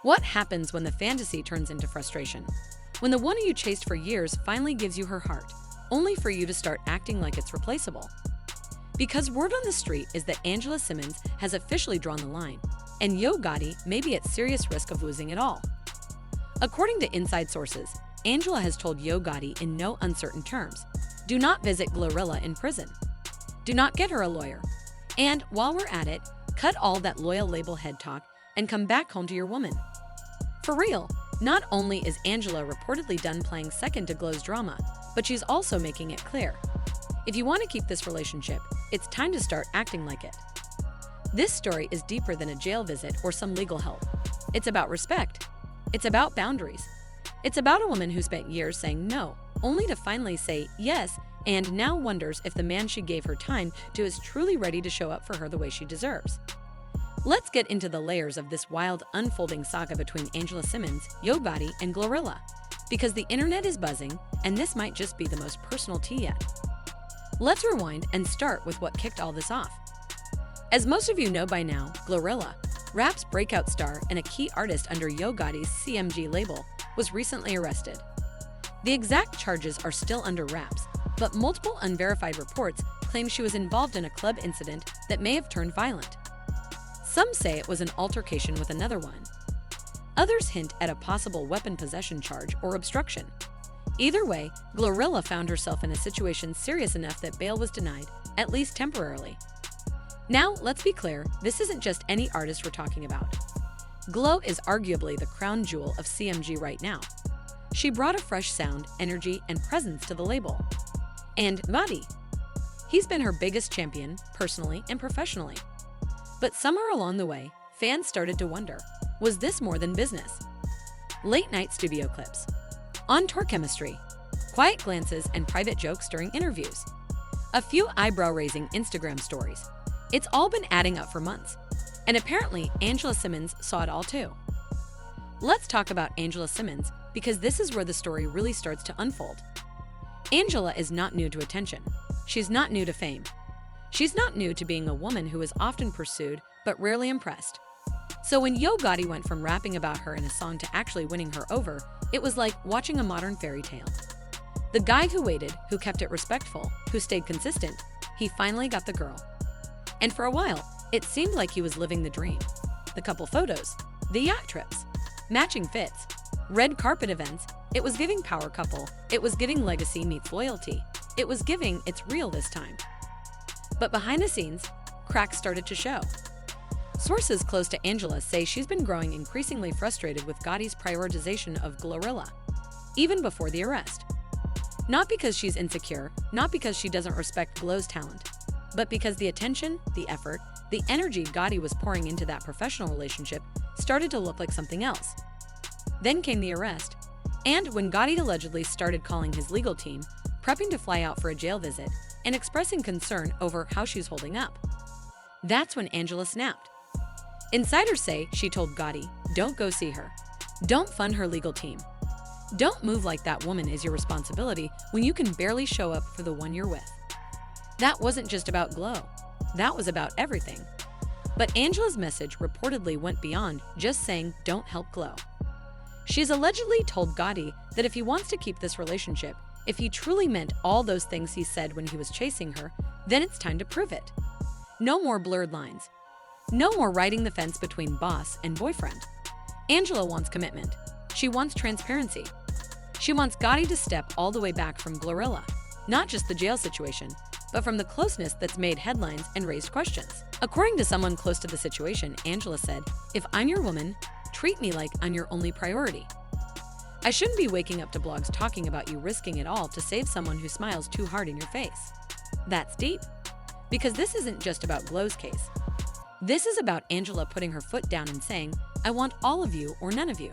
What happens when the fantasy turns into frustration? When the one you chased for years finally gives you her heart, only for you to start acting like it's replaceable? Because word on the street is that Angela Simmons has officially drawn the line, and Yo Gotti may be at serious risk of losing it all. According to inside sources, Angela has told Yo Gotti in no uncertain terms, do not visit GloRilla in prison. Do not get her a lawyer. And while we're at it, cut all that loyal label head talk and come back home to your woman. For real, not only is Angela reportedly done playing second to Glo's drama, but she's also making it clear. If you want to keep this relationship, it's time to start acting like it. This story is deeper than a jail visit or some legal help. It's about respect. It's about boundaries. It's about a woman who spent years saying no, only to finally say yes, and now wonders if the man she gave her time to is truly ready to show up for her the way she deserves. Let's get into the layers of this wild, unfolding saga between Angela Simmons, Yo Gotti, and GloRilla, because the internet is buzzing, and this might just be the most personal tea yet. Let's rewind and start with what kicked all this off. As most of you know by now, GloRilla, rap's breakout star and a key artist under Yo Gotti's CMG label, was recently arrested. The exact charges are still under wraps, but multiple unverified reports claim she was involved in a club incident that may have turned violent. Some say it was an altercation with another one. Others hint at a possible weapon possession charge or obstruction. Either way, GloRilla found herself in a situation serious enough that bail was denied, at least temporarily. Now, let's be clear, this isn't just any artist we're talking about. Glo is arguably the crown jewel of CMG right now. She brought a fresh sound, energy, and presence to the label. And Gotti, he's been her biggest champion, personally and professionally. But somewhere along the way, fans started to wonder, was this more than business? Late-night studio clips, on-tour chemistry, quiet glances and private jokes during interviews, a few eyebrow-raising Instagram stories. It's all been adding up for months, and apparently Angela Simmons saw it all too. Let's talk about Angela Simmons, because this is where the story really starts to unfold. Angela is not new to attention. She's not new to fame. She's not new to being a woman who is often pursued but rarely impressed. So when Yo Gotti went from rapping about her in a song to actually winning her over, it was like watching a modern fairy tale. The guy who waited, who kept it respectful, who stayed consistent, he finally got the girl. And for a while, it seemed like he was living the dream. The couple photos, the yacht trips, matching fits, red carpet events, it was giving power couple, it was giving legacy meets loyalty, it was giving it's real this time. But behind the scenes, cracks started to show. Sources close to Angela say she's been growing increasingly frustrated with Gotti's prioritization of GloRilla, even before the arrest. Not because she's insecure, not because she doesn't respect Glo's talent, but because the attention, the effort, the energy Gotti was pouring into that professional relationship started to look like something else. Then came the arrest, and when Gotti allegedly started calling his legal team, prepping to fly out for a jail visit, and expressing concern over how she's holding up, that's when Angela snapped. Insiders say she told Gotti, don't go see her. Don't fund her legal team. Don't move like that woman is your responsibility when you can barely show up for the one you're with. That wasn't just about Glo. That was about everything. But Angela's message reportedly went beyond just saying don't help Glo. She's allegedly told Gotti that if he wants to keep this relationship, if he truly meant all those things he said when he was chasing her, then it's time to prove it. No more blurred lines. No more riding the fence between boss and boyfriend. Angela wants commitment. She wants transparency. She wants Gotti to step all the way back from GloRilla, not just the jail situation, but from the closeness that's made headlines and raised questions. According to someone close to the situation, Angela said, if I'm your woman, treat me like I'm your only priority. I shouldn't be waking up to blogs talking about you risking it all to save someone who smiles too hard in your face. That's deep. Because this isn't just about Glo's case. This is about Angela putting her foot down and saying, I want all of you or none of you.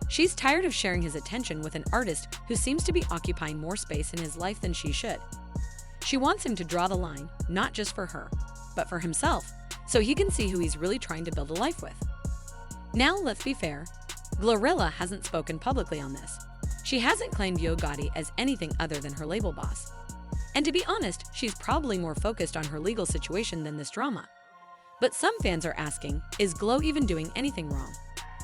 She's tired of sharing his attention with an artist who seems to be occupying more space in his life than she should. She wants him to draw the line, not just for her, but for himself, so he can see who he's really trying to build a life with. Now, let's be fair. GloRilla hasn't spoken publicly on this. She hasn't claimed Yo Gotti as anything other than her label boss. And to be honest, she's probably more focused on her legal situation than this drama. But some fans are asking, is Glo even doing anything wrong?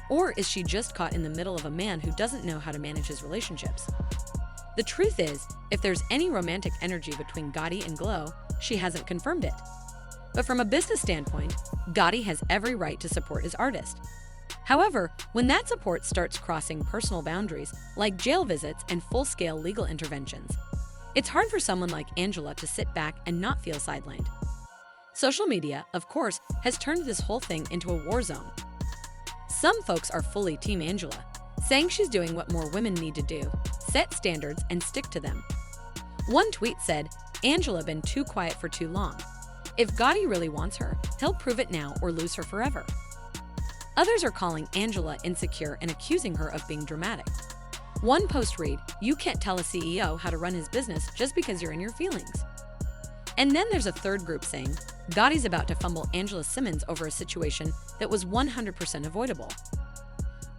Or is she just caught in the middle of a man who doesn't know how to manage his relationships? The truth is, if there's any romantic energy between Gotti and Glo, she hasn't confirmed it. But from a business standpoint, Gotti has every right to support his artist. However, when that support starts crossing personal boundaries, like jail visits and full-scale legal interventions, it's hard for someone like Angela to sit back and not feel sidelined. Social media, of course, has turned this whole thing into a war zone. Some folks are fully Team Angela, saying she's doing what more women need to do: set standards and stick to them. One tweet said, "Angela been too quiet for too long. If Gotti really wants her, he'll prove it now or lose her forever." Others are calling Angela insecure and accusing her of being dramatic. One post read, "You can't tell a CEO how to run his business just because you're in your feelings." And then there's a third group saying, Gotti's about to fumble Angela Simmons over a situation that was 100% avoidable.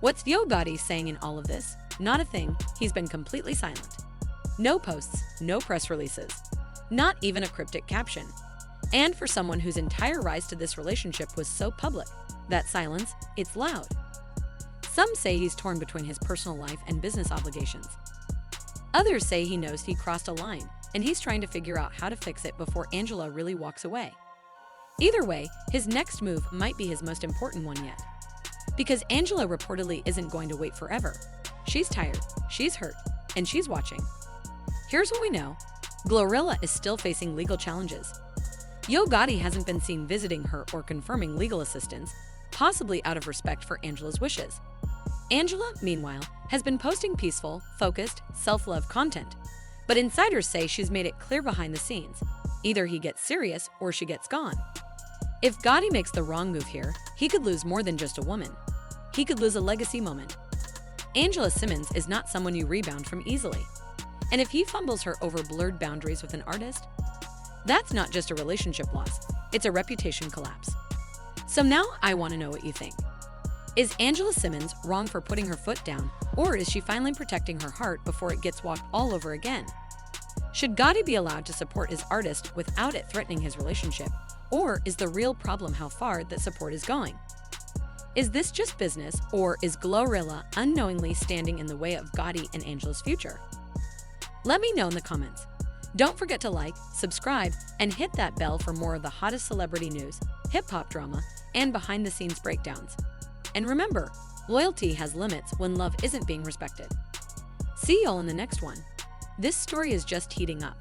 What's Yo Gotti saying in all of this? Not a thing. He's been completely silent. No posts, no press releases, not even a cryptic caption. And for someone whose entire rise to this relationship was so public, that silence, it's loud. Some say he's torn between his personal life and business obligations. Others say he knows he crossed a line, and he's trying to figure out how to fix it before Angela really walks away. Either way, his next move might be his most important one yet. Because Angela reportedly isn't going to wait forever. She's tired, she's hurt, and she's watching. Here's what we know. GloRilla is still facing legal challenges. Yo Gotti hasn't been seen visiting her or confirming legal assistance, possibly out of respect for Angela's wishes. Angela, meanwhile, has been posting peaceful, focused, self-love content. But insiders say she's made it clear behind the scenes. Either he gets serious or she gets gone. If Gotti makes the wrong move here, he could lose more than just a woman. He could lose a legacy moment. Angela Simmons is not someone you rebound from easily. And if he fumbles her over blurred boundaries with an artist, that's not just a relationship loss, it's a reputation collapse. So now I want to know what you think. Is Angela Simmons wrong for putting her foot down, or is she finally protecting her heart before it gets walked all over again? Should Gotti be allowed to support his artist without it threatening his relationship, or is the real problem how far that support is going? Is this just business, or is GloRilla unknowingly standing in the way of Gotti and Angela's future? Let me know in the comments. Don't forget to like, subscribe, and hit that bell for more of the hottest celebrity news, hip-hop drama, and behind-the-scenes breakdowns. And remember, loyalty has limits when love isn't being respected. See y'all in the next one. This story is just heating up.